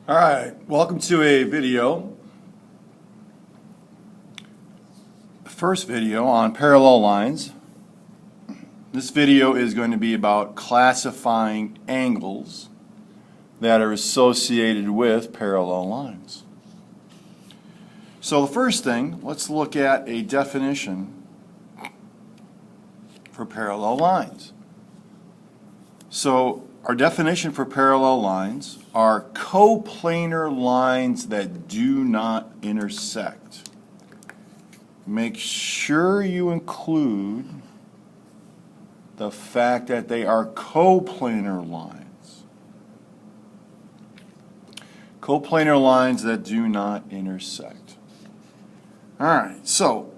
All right, welcome to a video. The first video on parallel lines. This video is going to be about classifying angles that are associated with parallel lines. So the first thing, let's look at a definition for parallel lines. So our definition for parallel lines are coplanar lines that do not intersect. Make sure you include the fact that they are coplanar lines. Coplanar lines that do not intersect. All right, so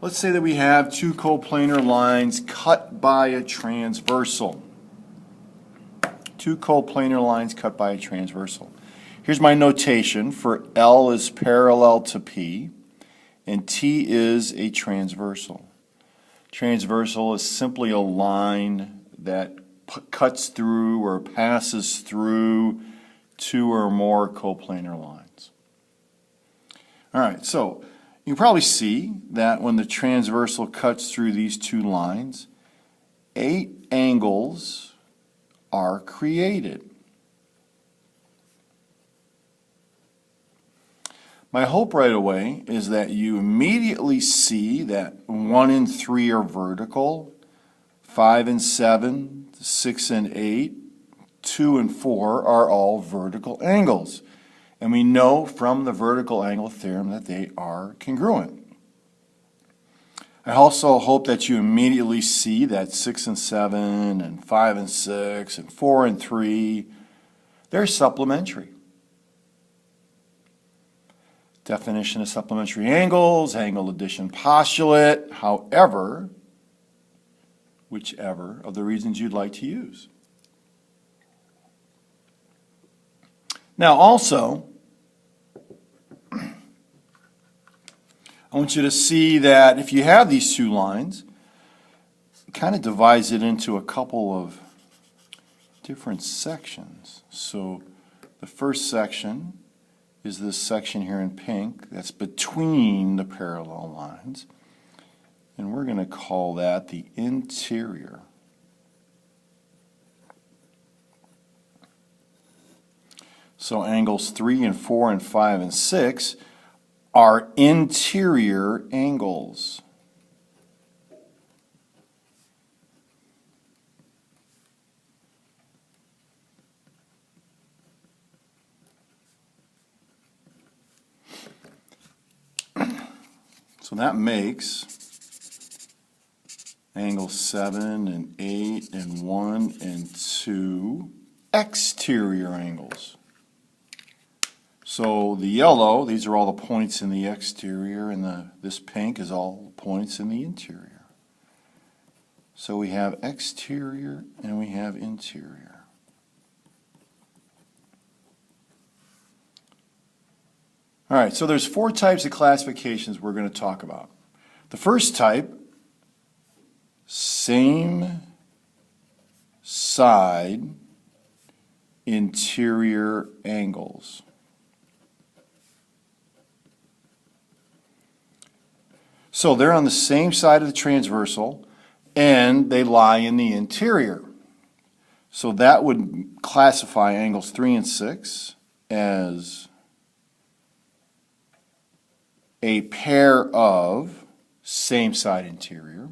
let's say that we have two coplanar lines cut by a transversal. Two coplanar lines cut by a transversal. Here's my notation for L is parallel to P and T is a transversal. Transversal is simply a line that cuts through or passes through two or more coplanar lines. All right, so you can probably see that when the transversal cuts through these two lines, 8 angles are created. My hope right away is that you immediately see that 1 and 3 are vertical, 5 and 7, 6 and 8, 2 and 4 are all vertical angles. And we know from the vertical angle theorem that they are congruent. I also hope that you immediately see that 6 and 7 and 5 and 6 and 4 and 3, they're supplementary. Definition of supplementary angles, angle addition postulate, however, whichever of the reasons you'd like to use. Now also, I want you to see that if you have these two lines, it kind of divides it into a couple of different sections. So the first section is this section here in pink that's between the parallel lines, and we're going to call that the interior. So angles 3 and 4 and 5 and 6 are interior angles. So that makes angles 7 and 8 and 1 and 2 exterior angles. So the yellow, these are all the points in the exterior, and this pink is all points in the interior. So we have exterior and we have interior. All right, so there's 4 types of classifications we're going to talk about. The first type, same side interior angles. So they're on the same side of the transversal and they lie in the interior. So that would classify angles 3 and 6 as a pair of same side interior,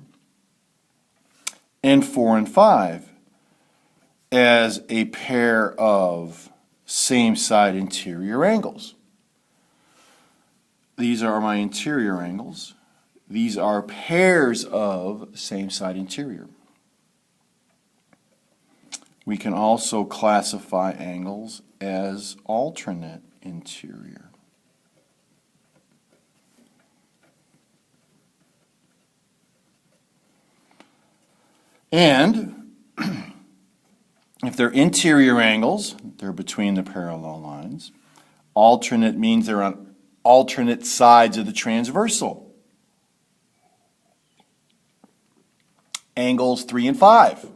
and 4 and 5 as a pair of same side interior angles. These are my interior angles. These are pairs of same side interior. We can also classify angles as alternate interior. And if they're interior angles, they're between the parallel lines. Alternate means they're on alternate sides of the transversal. Angles 3 and 5.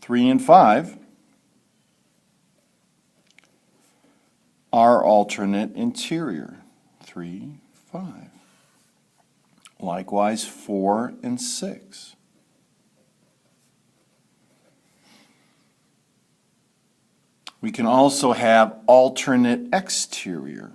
3 and 5 are alternate interior. 3, 5. Likewise, 4 and 6. We can also have alternate exterior.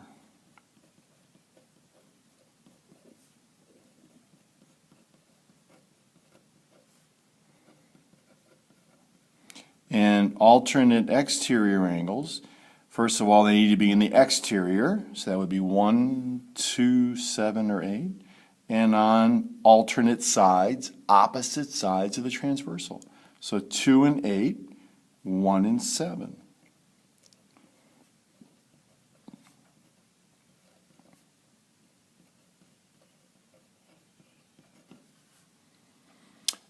And alternate exterior angles, first of all, they need to be in the exterior, so that would be 1, 2, 7, or 8, and on alternate sides, opposite sides of the transversal. So 2 and 8, 1 and 7.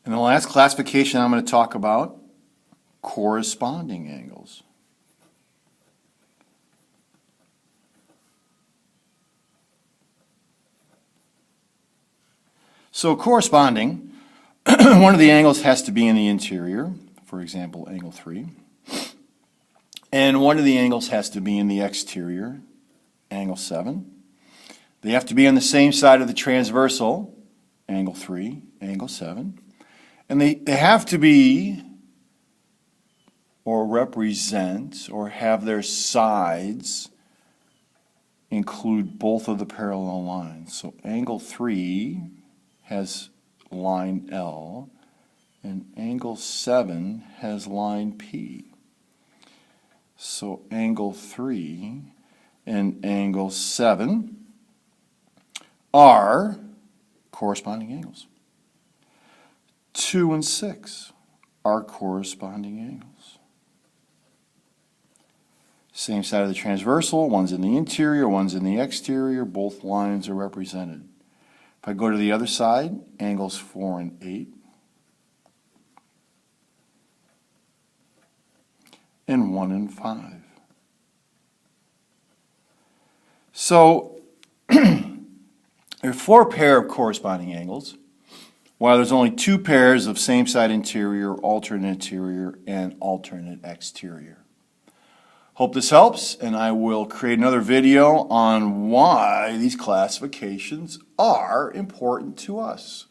And the last classification I'm going to talk about, corresponding angles. So corresponding, one of the angles has to be in the interior, for example, angle 3. And one of the angles has to be in the exterior, angle 7. They have to be on the same side of the transversal, angle 3, angle 7. And they have to be or represent or have their sides include both of the parallel lines. So angle 3 has line L and angle 7 has line P. So angle 3 and angle 7 are corresponding angles. 2 and 6 are corresponding angles. Same side of the transversal, one's in the interior, one's in the exterior, both lines are represented. If I go to the other side, angles 4 and 8, and 1 and 5. So, there are 4 pairs of corresponding angles, while there's only 2 pairs of same side interior, alternate interior, and alternate exterior. Hope this helps, and I will create another video on why these classifications are important to us.